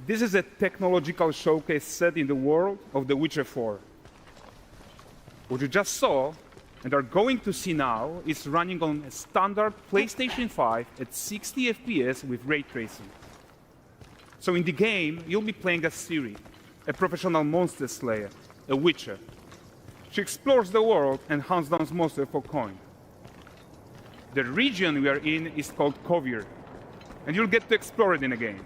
This is a technological showcase set in the world of The Witcher 4. What you just saw and are going to see now is running on a standard PlayStation 5 at 60 FPS with ray tracing. So in the game, you'll be playing as Ciri, a professional monster slayer, a witcher. She explores the world and hunts down monsters for coin. The region we are in is called Kovir, and you'll get to explore it in a game.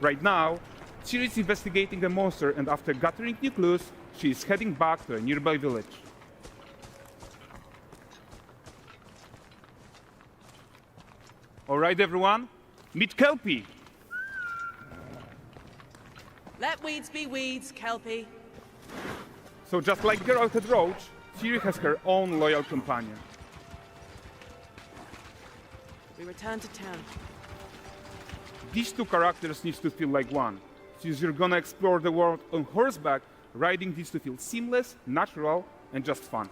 Right now, Ciri is investigating a monster, and after gathering new clues, she is heading back to a nearby village. All right, everyone, meet Kelpie. Let weeds be weeds, Kelpie. So just like Geralt and Roach, Ciri has her own loyal companion. We return to town. These two characters need to feel like one. Since you're gonna explore the world on horseback, riding needs to feel seamless, natural, and just fun.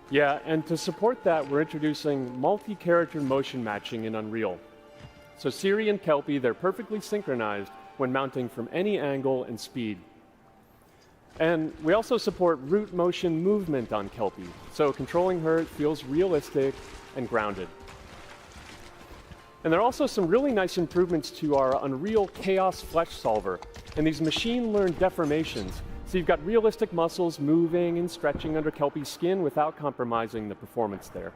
Yeah, and to support that, we're introducing multi-character motion matching in Unreal. So Ciri and Kelpie, they're perfectly synchronized when mounting from any angle and speed. And we also support root motion movement on Kelpie, so controlling her feels realistic and grounded. And there are also some really nice improvements to our Unreal Chaos Flesh Solver and these machine-learned deformations. So you've got realistic muscles moving and stretching under Kelpie's skin without compromising the performance there.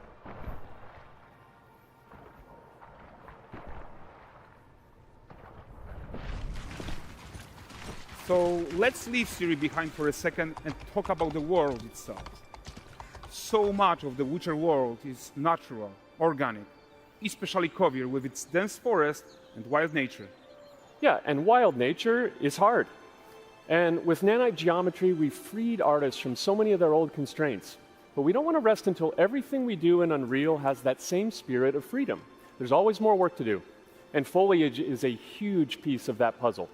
So let's leave Ciri behind for a second and talk about the world itself. So much of the Witcher world is natural, organic, especially Kovir with its dense forest and wild nature. Yeah, and wild nature is hard. And with nanite geometry, we've freed artists from so many of their old constraints. But we don't want to rest until everything we do in Unreal has that same spirit of freedom. There's always more work to do. And foliage is a huge piece of that puzzle.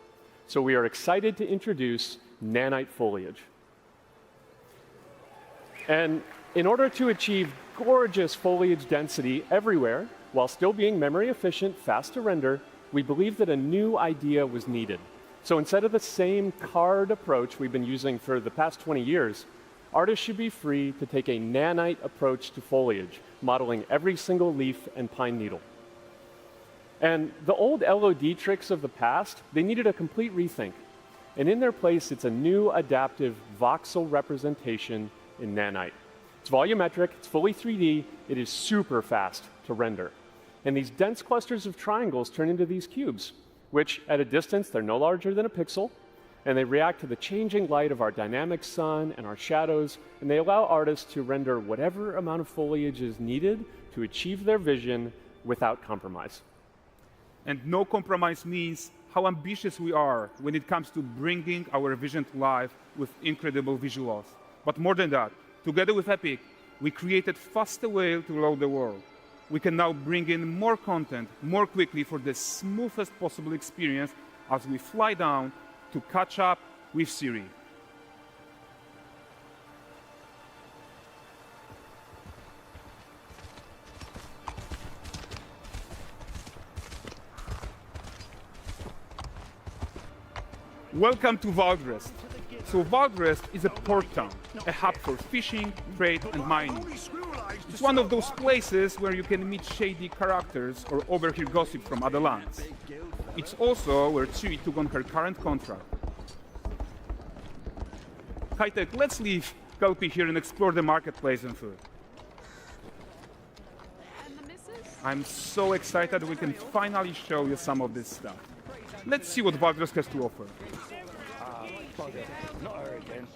So we are excited to introduce nanite foliage. And in order to achieve gorgeous foliage density everywhere, while still being memory efficient, fast to render, we believe that a new idea was needed. So instead of the same card approach we've been using for the past 20 years, artists should be free to take a nanite approach to foliage, modeling every single leaf and pine needle. And the old LOD tricks of the past, they needed a complete rethink. And in their place, it's a new adaptive voxel representation in nanite. It's volumetric, it's fully 3D, it is super fast to render. And these dense clusters of triangles turn into these cubes, which at a distance, they're no larger than a pixel, and they react to the changing light of our dynamic sun and our shadows, and they allow artists to render whatever amount of foliage is needed to achieve their vision without compromise. And no compromise means how ambitious we are when it comes to bringing our vision to life with incredible visuals. But more than that, together with Epic, we created faster way to load the world. We can now bring in more content more quickly for the smoothest possible experience as we fly down to catch up with Ciri. Welcome to Valdrest. So Valdrest is a port town, a hub for fishing, trade, and mining. It's one of those places where you can meet shady characters or overhear gossip from other lands. It's also where Ciri took on her current contract. High-tech, let's leave Kelpie here and explore the marketplace and food. I'm so excited we can finally show you some of this stuff. Let's see what Valdrest has to offer. Not her again.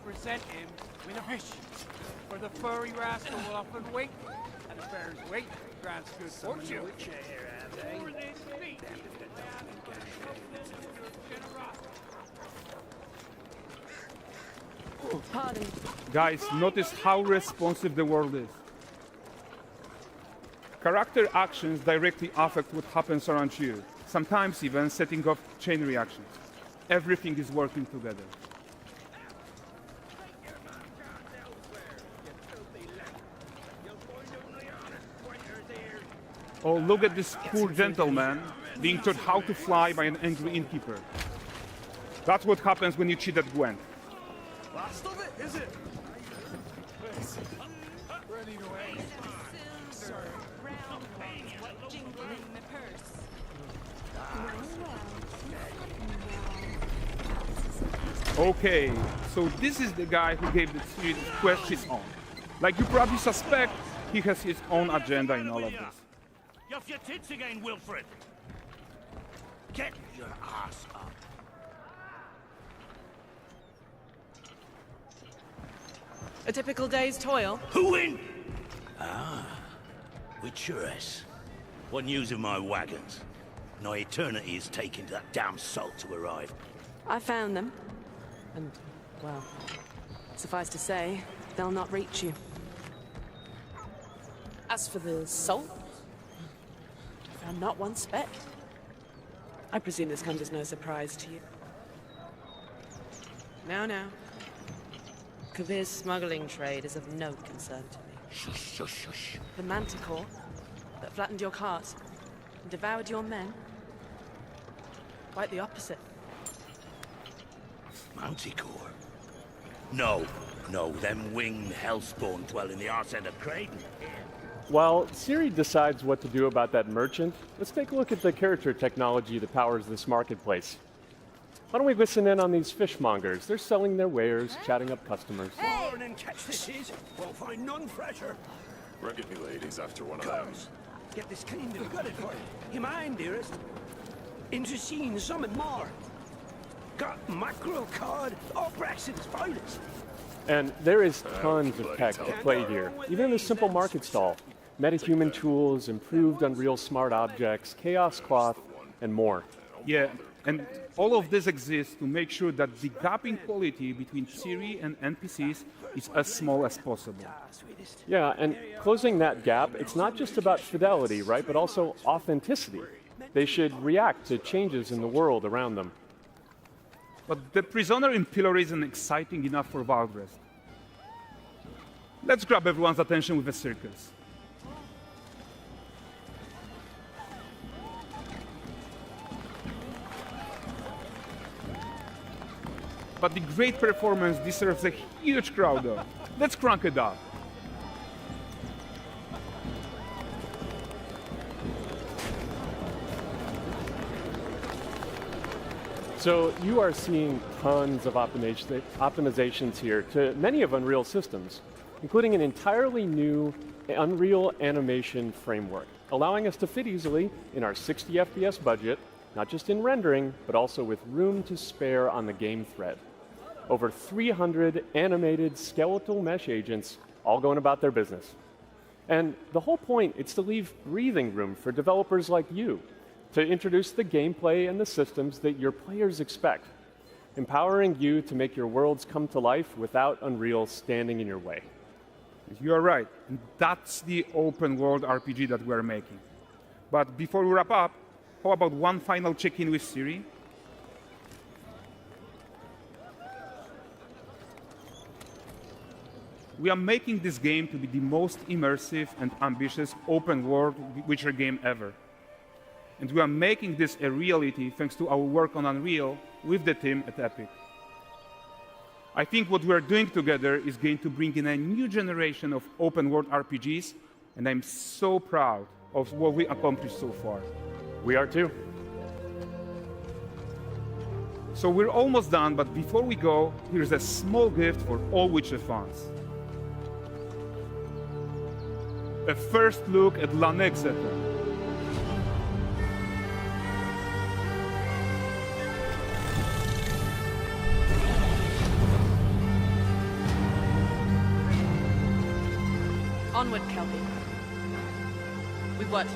Present him with a fish. For the furry rascal will often wait, and a bear's weight grants good fortune. Pardon. Guys, notice how responsive the world is. Character actions directly affect what happens around you, sometimes even setting off chain reactions. Everything is working together. Oh, look at this poor gentleman being taught how to fly by an angry innkeeper. That's what happens when you cheat at Gwent. Last of it, is it? Okay, so this is the guy who gave the series quest his own. Like you probably suspect, he has his own agenda in all of this. You off your tits again, Wilfred? Get your ass up. A typical day's toil. Who in? Ah, Witcheress. What news of my wagons? No eternity is taking that damn salt to arrive. I found them. And, well, suffice to say, they'll not reach you. As for the salt, I found not one speck. I presume this comes as no surprise to you. Now. Kavir's smuggling trade is of no concern to me. Shush, shush, shush. The manticore that flattened your cart and devoured your men? Quite the opposite. Manticore? No, them winged hellspawn dwell in the arse end of Creighton. While Siri decides what to do about that merchant, let's take a look at the character technology that powers this marketplace. Why don't we listen in on these fishmongers? They're selling their wares, chatting up customers. Morning, catch this is. Won't find none fresher. Bring me ladies after one of those. Get this kind of got it for you. You mind, dearest? Into seeing something more. Got mackerel cod, all Brexit's finest. And there is tons of tech to play here, even in this simple market stall. Metahuman tools, improved Unreal Smart Objects, Chaos Cloth, and more. Yeah, and all of this exists to make sure that the gap in quality between Siri and NPCs is as small as possible. Yeah, and closing that gap, it's not just about fidelity, right, but also authenticity. They should react to changes in the world around them. But the prisoner in Pillory isn't exciting enough for Valdrest. Let's grab everyone's attention with a circus. But the great performance deserves a huge crowd though. Let's crank it up. So you are seeing tons of optimizations here to many of Unreal systems, including an entirely new Unreal animation framework, allowing us to fit easily in our 60 FPS budget, not just in rendering, but also with room to spare on the game thread. Over 300 animated skeletal mesh agents all going about their business. And the whole point is to leave breathing room for developers like you to introduce the gameplay and the systems that your players expect, empowering you to make your worlds come to life without Unreal standing in your way. You are right, and that's the open world RPG that we're making. But before we wrap up, how about one final check-in with Siri? We are making this game to be the most immersive and ambitious open world Witcher game ever. And we are making this a reality thanks to our work on Unreal with the team at Epic. I think what we are doing together is going to bring in a new generation of open world RPGs, and I'm so proud of what we accomplished so far. We are too. So we're almost done, but before we go, here's a small gift for all Witcher fans. A first look at Lanexeter. Onward, Kelpie. We've worked.